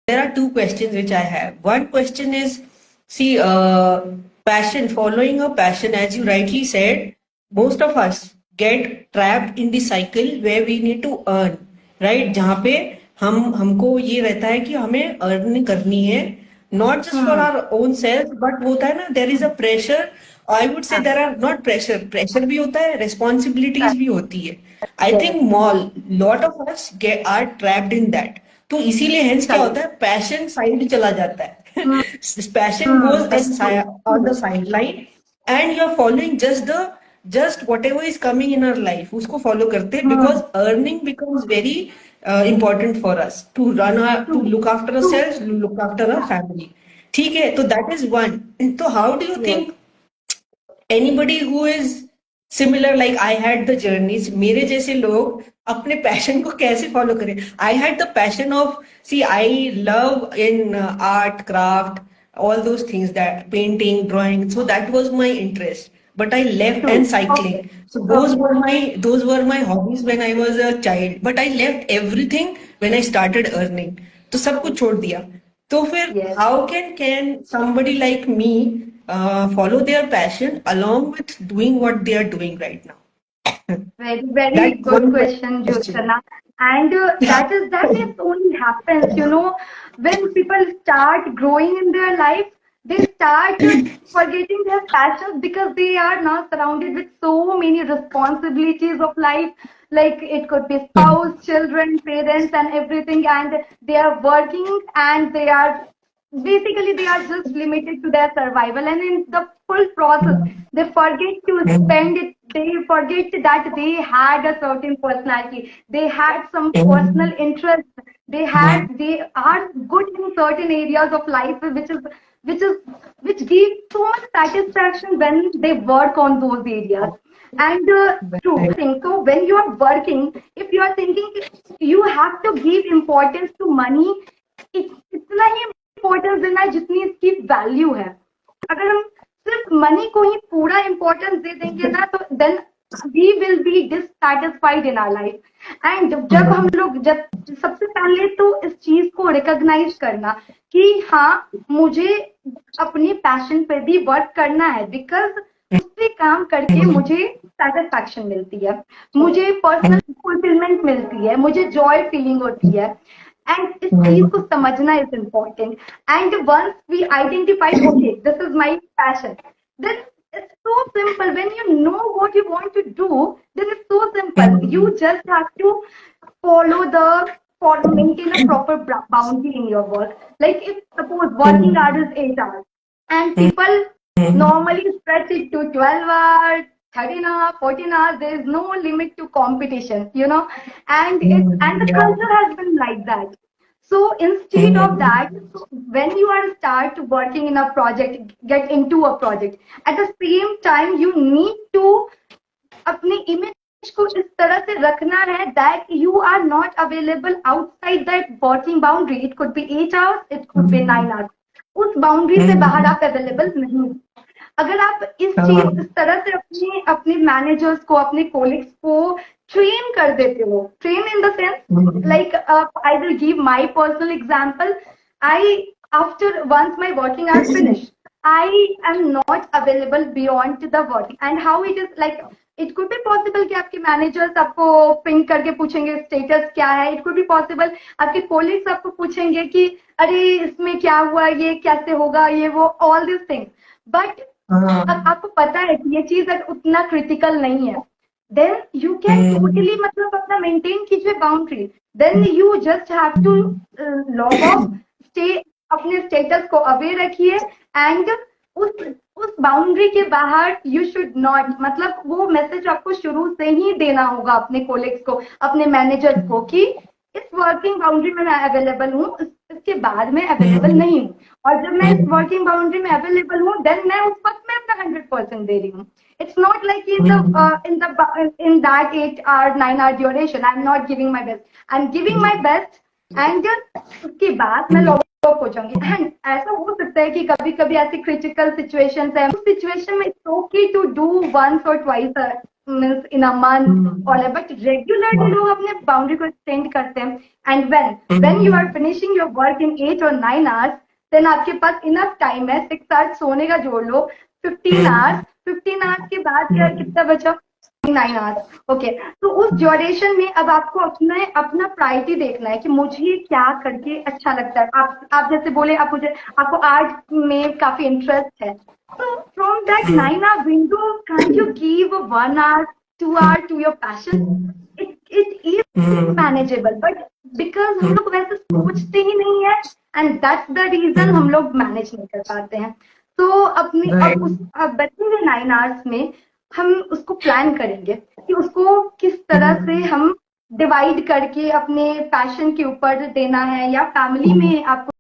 there are two questions which I have. One question is, see, passion, following a passion, as you rightly said, most of us get trapped in the cycle where we need to earn, right? जहाँ पे हमको ये रहता है कि हमें earn करनी है, not just for our own self, but होता है ना, there is a pressure. I would say there are not pressure भी होता है, responsibilities भी होती है. I think lot of us are trapped in that. तो इसीलिए हेंस क्या होता है, पैशन साइड चला जाता है. Passion goes on the sideline and you are following just whatever is coming in our life उसको follow करते हैं, because earning becomes very important for us to to look after ourselves, look after our family. ठीक है, तो that is one. तो how do you think anybody who is similar like I had the journeys, मेरे जैसे लोग अपने passion को कैसे फॉलो करें? I had the passion of, see, I love in art, craft, all those things, that painting, drawing, so that was my interest. But I left, and cycling. So those were my hobbies when I was a child. But I left everything when I started earning. तो सब कुछ छोड़ दिया. तो फिर how can somebody like me follow their passion along with doing what they are doing right now? Very good question, Jyotsna. And that is only happens, when people start growing in their life, they start forgetting their passions because they are now surrounded with so many responsibilities of life. Like it could be spouse, children, parents, and everything, and they are working, and they are just limited to their survival, and in the full process they forget to spend it. They forget that they had a certain personality, they had some personal interest, they are good in certain areas of life, which give so much satisfaction when they work on those areas. And true thing. So when you are working, if you are thinking you have to give importance to money, इतना ही importance देना है जितनी इसकी value है. अगर हम सिर्फ money को ही पूरा इम्पोर्टेंस दे देंगे ना, तो then we will be dissatisfied in our life. And जब सबसे पहले तो इस चीज को रिकॉग्नाइज करना कि हाँ, मुझे अपनी पैशन पे भी वर्क करना है, बिकॉज उस पे काम करके मुझे सेटिस्फैक्शन मिलती है, मुझे पर्सनल फुलफिलमेंट मिलती है, मुझे जॉय फीलिंग होती है. And इस चीज को समझना is important. And once we identify, okay, this is my passion, then it's so simple. When you know what you want to do, then it's so simple. You just have to maintain a proper boundary in your work. Like if suppose working hours is 8 hours, and people normally stretch it to 12 hours, 13 hours, 14 hours. There is no limit to competition, and the culture has been like that. So instead of that, when you are start working in a project, get into a project, at the same time you need to अपनी image को इस तरह से रखना है that you are not available outside that working boundary. It could be 8 hours, it could be 9 hours. उस boundary से बाहर आप अवेलेबल नहीं. अगर आप इस तरह से अपने मैनेजर्स को, अपने कोलिग्स को ट्रेन कर देते हो, train in the sense like I will give my personal example. After once my working hours finish, I am not available beyond the work. And how it is like, it could be possible कि आपके managers आपको ping करके पूछेंगे status क्या है. It could be possible आपके colleagues आपको पूछेंगे कि अरे इसमें क्या हुआ, ये कैसे होगा, ये वो, ऑल दिस थिंग्स. बट आपको पता है कि ये चीज उतना क्रिटिकल नहीं है, देन यू कैन टोटली मतलब अपना मेंटेन कीजिए boundary. Then you just have to log off, अपने स्टेटस को अवेयर रखिए, एंड उस बाउंड्री के बाहर यू शुड नॉट, मतलब वो मैसेज आपको शुरू से ही देना होगा अपने कोलिग्स को, अपने मैनेजर्स को, कि इस वर्किंग बाउंड्री में मैं अवेलेबल हूँ, इसके बाद में अवेलेबल नहीं हूँ. और जब मैं इस वर्किंग बाउंड्री में अवेलेबल हूँ, देन मैं उस वक्त में अपना 100% दे रही हूँ. It's not like in that 8 hour 9 hour duration I am not giving my best. I am giving my best, and उसके बाद मैं लोगों को जाऊंगी. एंड ऐसा हो सकता है कि कभी कभी ऐसी क्रिटिकल सिचुएशंस है, उस सिचुएशन में it's okay to do once और twice means in a month और बट रेगुलरली लोग अपने बाउंड्री को एक्सटेंड करते हैं and when you are finishing your work in 8 or 9 hours then आपके पास इनफ टाइम है 6 hours सोने का जोड़ लो 15 hours 15 hours के बाद यार कितना बचा 9 hours ओके तो उस ड्यूरेशन में अब आपको अपना प्रायोरिटी देखना है कि मुझे क्या करके अच्छा लगता है आप जैसे बोले आपको आर्ट में काफी इंटरेस्ट है तो from that 9 hour window can't you give 1 hour 2 hour to your passion it is manageable but because हम लोग वैसे सोचते ही नहीं है एंड दैट्स द रीजन हम लोग मैनेज नहीं कर पाते हैं तो अब बचे हुए 9 hours में हम उसको प्लान करेंगे कि उसको किस तरह से हम डिवाइड करके अपने पैशन के ऊपर देना है या फैमिली में आपको